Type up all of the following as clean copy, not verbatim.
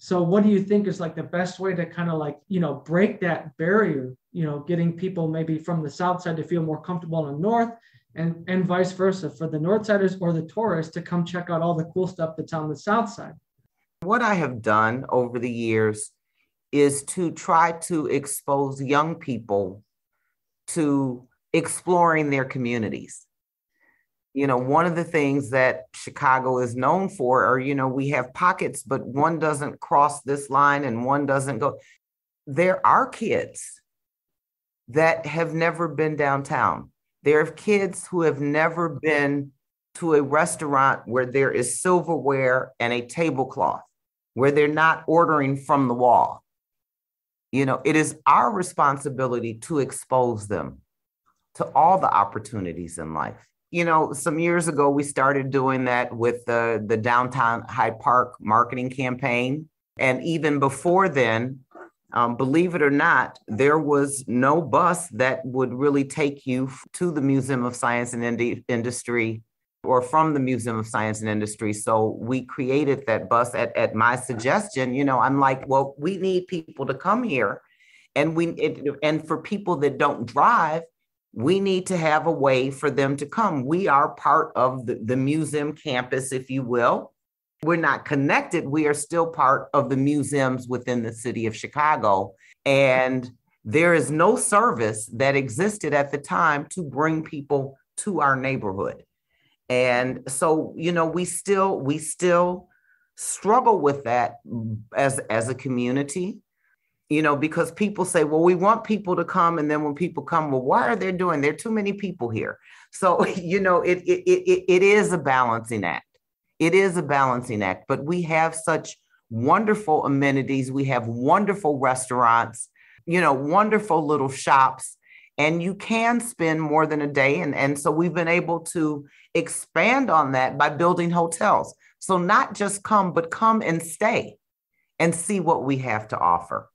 So what do you think is like the best way to kind of like, break that barrier, getting people maybe from the south side to feel more comfortable in the north and vice versa for the north siders or the tourists to come check out all the cool stuff that's on the south side? What I have done over the years is to try to expose young people to exploring their communities. One of the things that Chicago is known for are, we have pockets, but one doesn't cross this line and one doesn't go. There are kids that have never been downtown. There are kids who have never been to a restaurant where there is silverware and a tablecloth, where they're not ordering from the wall. It is our responsibility to expose them to all the opportunities in life. Some years ago, we started doing that with the Downtown Hyde Park marketing campaign. And even before then, believe it or not, there was no bus that would really take you to the Museum of Science and Industry or from the Museum of Science and Industry. So we created that bus at my suggestion. I'm like, well, we need people to come here. And for people that don't drive, we need to have a way for them to come. We are part of the museum campus, if you will. We're not connected. We are still part of the museums within the city of Chicago. And there is no service that existed at the time to bring people to our neighborhood. And so, we still struggle with that as a community. Because people say, well, we want people to come. And then when people come, well, why are they doing? There are too many people here. So, it is a balancing act. It is a balancing act, but we have such wonderful amenities. We have wonderful restaurants, wonderful little shops, and you can spend more than a day. And so we've been able to expand on that by building hotels. So not just come, but come and stay and see what we have to offer.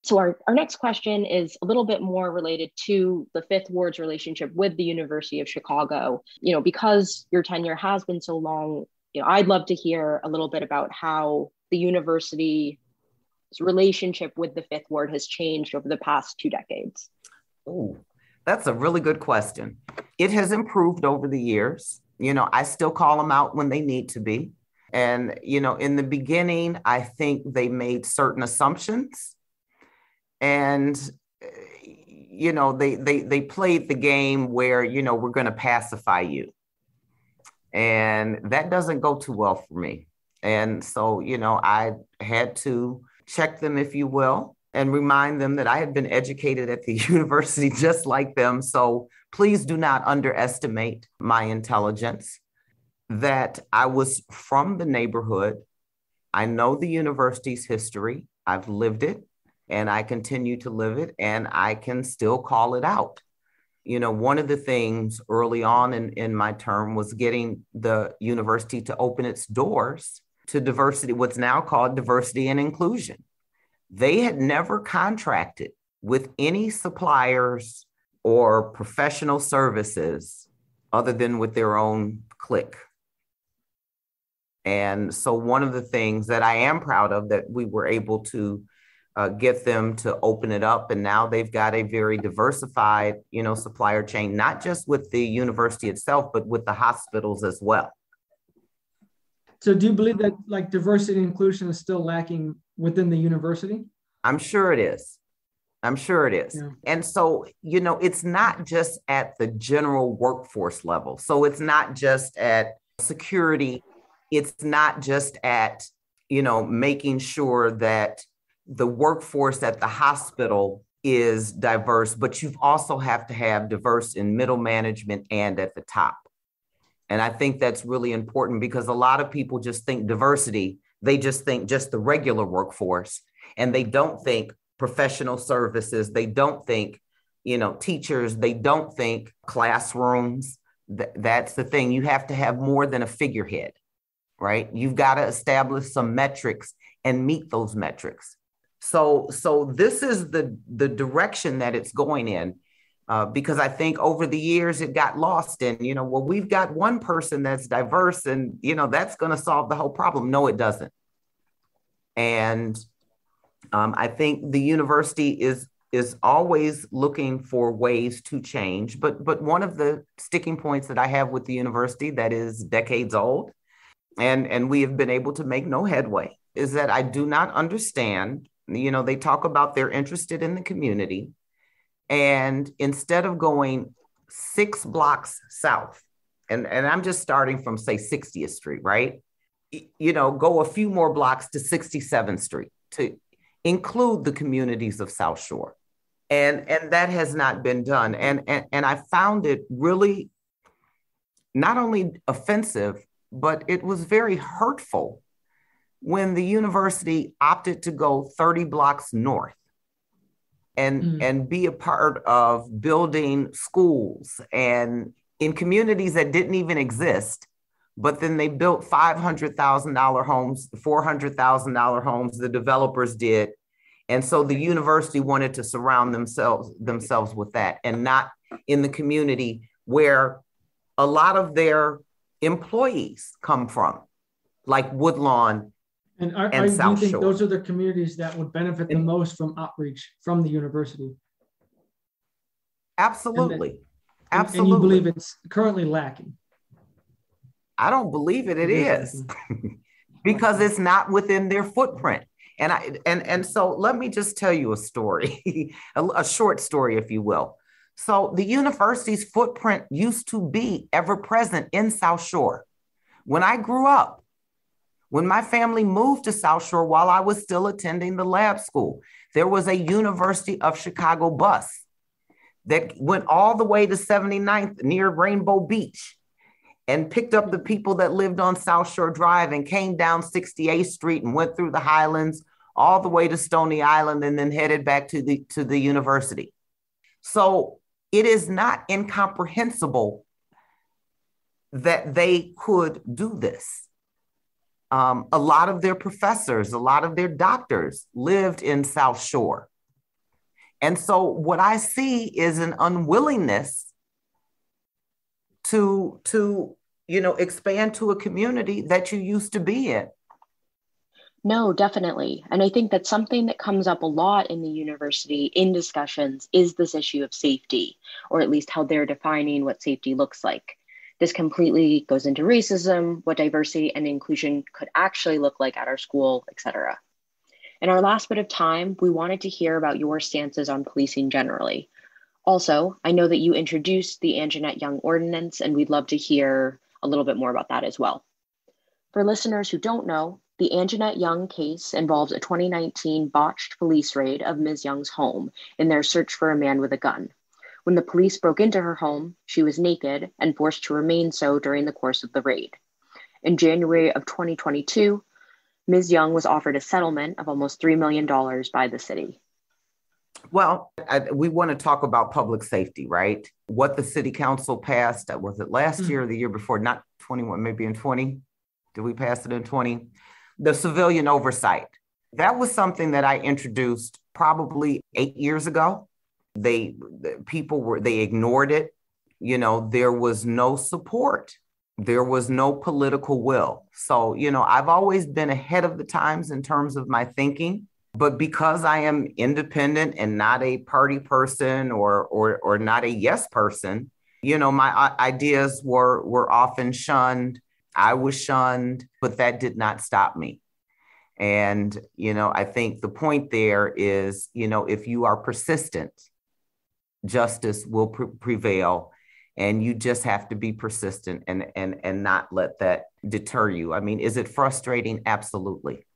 So our next question is a little bit more related to the Fifth Ward's relationship with the University of Chicago. Because your tenure has been so long, I'd love to hear a little bit about how the university's relationship with the Fifth Ward has changed over the past 2 decades. Oh, that's a really good question. It has improved over the years. I still call them out when they need to be. And, in the beginning, I think they made certain assumptions. And, they played the game where, we're going to pacify you. And that doesn't go too well for me. And so, I had to check them, if you will, and remind them that I had been educated at the university just like them. So please do not underestimate my intelligence, that I was from the neighborhood. I know the university's history. I've lived it. And I continue to live it, and I can still call it out. One of the things early on in my term was getting the university to open its doors to diversity, what's now called diversity and inclusion. They had never contracted with any suppliers or professional services other than with their own clique. And so one of the things that I am proud of that we were able to get them to open it up. And now they've got a very diversified, supplier chain, not just with the university itself, but with the hospitals as well. So do you believe that like diversity and inclusion is still lacking within the university? I'm sure it is. Yeah. And so, it's not just at the general workforce level. So it's not just at security. It's not just at, making sure that the workforce at the hospital is diverse, but you also have to have diverse in middle management and at the top. And I think that's really important because a lot of people just think diversity. They just think just the regular workforce, and they don't think professional services. They don't think, teachers. They don't think classrooms. That's the thing. You have to have more than a figurehead, right? You've got to establish some metrics and meet those metrics. So this is the direction that it's going in, because I think over the years it got lost in, well, we've got one person that's diverse and, that's going to solve the whole problem. No, it doesn't. And I think the university is always looking for ways to change. But one of the sticking points that I have with the university that is decades old, and we have been able to make no headway, is that I do not understand. They talk about they're interested in the community. And instead of going 6 blocks south, and I'm just starting from, say, 60th Street, right? Go a few more blocks to 67th Street to include the communities of South Shore. And that has not been done. And I found it really not only offensive, but it was very hurtful when the university opted to go 30 blocks north and be a part of building schools and in communities that didn't even exist. But then they built $500,000 homes, $400,000 homes, the developers did. And so the university wanted to surround themselves with that, and not in the community where a lot of their employees come from, like Woodlawn and South do you think Shore. Those are the communities that would benefit the most from outreach from the university? Absolutely. And you believe it's currently lacking? I don't believe it is because it's not within their footprint. And so let me just tell you a story, a short story, if you will. So the university's footprint used to be ever present in South Shore. When I grew up, when my family moved to South Shore while I was still attending the lab school, there was a University of Chicago bus that went all the way to 79th near Rainbow Beach and picked up the people that lived on South Shore Drive and came down 68th Street and went through the Highlands all the way to Stony Island and then headed back to the university. So it is not incomprehensible that they could do this. A lot of their professors, a lot of their doctors lived in South Shore. And so what I see is an unwillingness to expand to a community that you used to be in. No, definitely. And I think that's something that comes up a lot in the university in discussions is this issue of safety, or at least how they're defining what safety looks like. This completely goes into racism, what diversity and inclusion could actually look like at our school, et cetera. In our last bit of time, we wanted to hear about your stances on policing generally. Also, I know that you introduced the Anjanette Young Ordinance, and we'd love to hear a little bit more about that as well. For listeners who don't know, the Anjanette Young case involves a 2019 botched police raid of Ms. Young's home in their search for a man with a gun. When the police broke into her home, she was naked and forced to remain so during the course of the raid. In January of 2022, Ms. Young was offered a settlement of almost $3 million by the city. Well, we want to talk about public safety, right? What the city council passed, was it last year or the year before? Not 21, maybe in 20. Did we pass it in 20? The civilian oversight. That was something that I introduced probably 8 years ago. They ignored it. There was no support. There was no political will. So, I've always been ahead of the times in terms of my thinking. But because I am independent and not a party person or not a yes person, my ideas were often shunned. I was shunned, but that did not stop me. And, I think the point there is, if you are persistent, justice will prevail. And you just have to be persistent and not let that deter you. I mean, is it frustrating? Absolutely.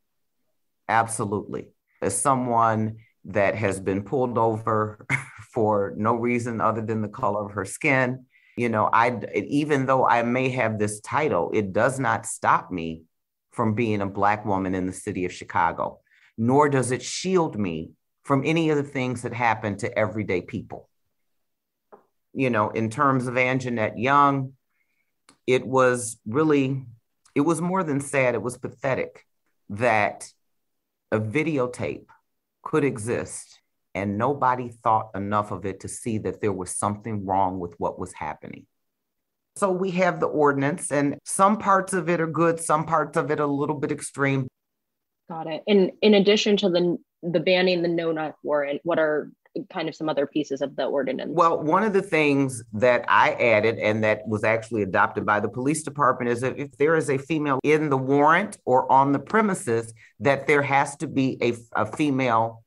Absolutely. As someone that has been pulled over for no reason other than the color of her skin, even though I may have this title, it does not stop me from being a Black woman in the city of Chicago, nor does it shield me from any of the things that happen to everyday people. In terms of Anjanette Young, it was more than sad. It was pathetic that a videotape could exist and nobody thought enough of it to see that there was something wrong with what was happening. So we have the ordinance, and some parts of it are good, some parts of it are a little bit extreme. Got it. And in addition to the banning the no-knock warrant, what are kind of some other pieces of the ordinance? Well, one of the things that I added and that was actually adopted by the police department is that if there is a female in the warrant or on the premises, that there has to be a female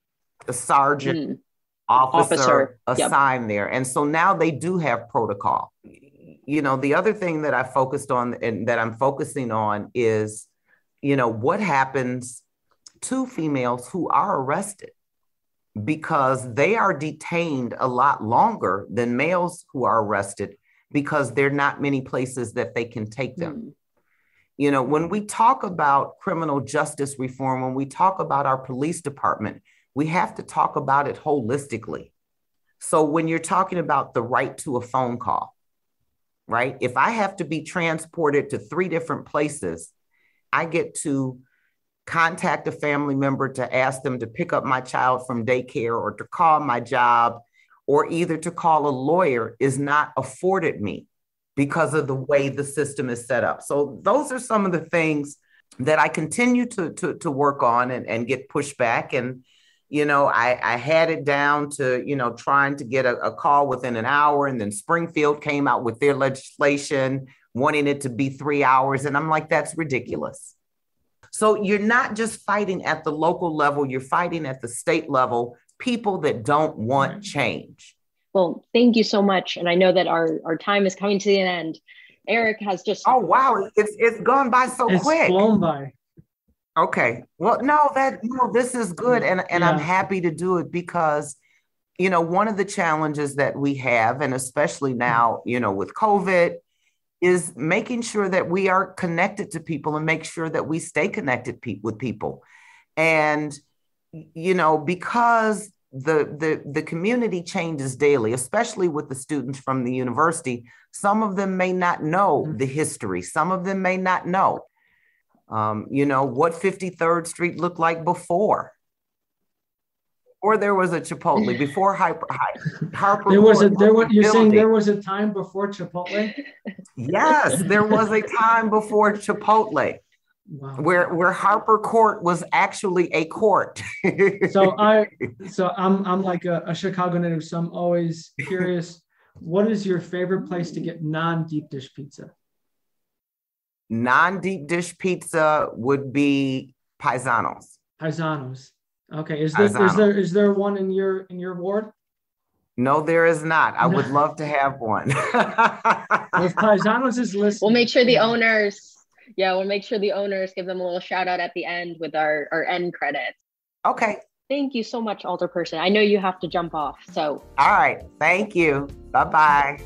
sergeant officer assigned there. And so now they do have protocol. You know, the other thing that I focused on and that I'm focusing on is, you know, what happens to females who are arrested, because they are detained a lot longer than males who are arrested because there are not many places that they can take them. You know, when we talk about criminal justice reform, when we talk about our police department, we have to talk about it holistically. So when you're talking about the right to a phone call, right? If I have to be transported to 3 different places, I get to contact a family member to ask them to pick up my child from daycare or to call my job or either to call a lawyer is not afforded me because of the way the system is set up. So those are some of the things that I continue to work on and get pushback. And, you know, I had it down to, you know, trying to get a call within an hour, and then Springfield came out with their legislation wanting it to be 3 hours. And I'm like, that's ridiculous. So you're not just fighting at the local level, you're fighting at the state level, people that don't want change. Well, thank you so much. And I know that our time is coming to the end. Eric has just... Oh, wow. It's gone by so quick. It's flown by. Okay. Well, no, this is good. And I'm happy to do it because, you know, one of the challenges that we have, and especially now, you know, with COVID, is making sure that we are connected to people and make sure that we stay connected with people. And, you know, because the community changes daily, especially with the students from the university, some of them may not know the history. Some of them may not know, you know, what 53rd Street looked like before. Or there was a Chipotle before Harper. You're saying there was a time before Chipotle? Yes, there was a time before Chipotle, wow, where Harper Court was actually a court. so I'm like a Chicago native, so I'm always curious. What is your favorite place to get non-deep dish pizza? Non-deep dish pizza would be Paisanos. Paisanos. Okay. Is there one in your ward? No, there is not. I would love to have one. If Paisanos is listed, we'll make sure the owners. Yeah, we'll make sure the owners give them a little shout out at the end with our end credits. Okay. Thank you so much, Alderperson. I know you have to jump off. So. All right. Thank you. Bye-bye.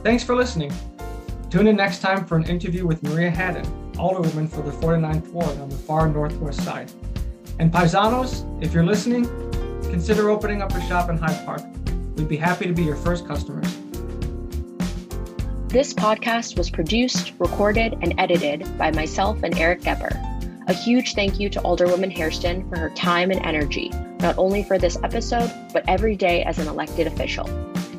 Thanks for listening. Tune in next time for an interview with Maria Haddon, Alderwoman for the 49th Ward on the far northwest side. And Paisanos, if you're listening, consider opening up a shop in Hyde Park. We'd be happy to be your first customers. This podcast was produced, recorded, and edited by myself and Eric Gebber. A huge thank you to Alderwoman Hairston for her time and energy, not only for this episode, but every day as an elected official.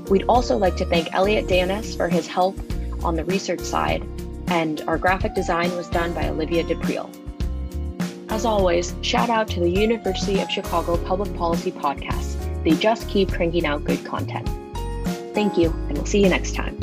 We'd also like to thank Elliot Danis for his help on the research side, and our graphic design was done by Olivia DePriel. As always, shout out to the University of Chicago Public Policy Podcast. They just keep cranking out good content. Thank you, and we'll see you next time.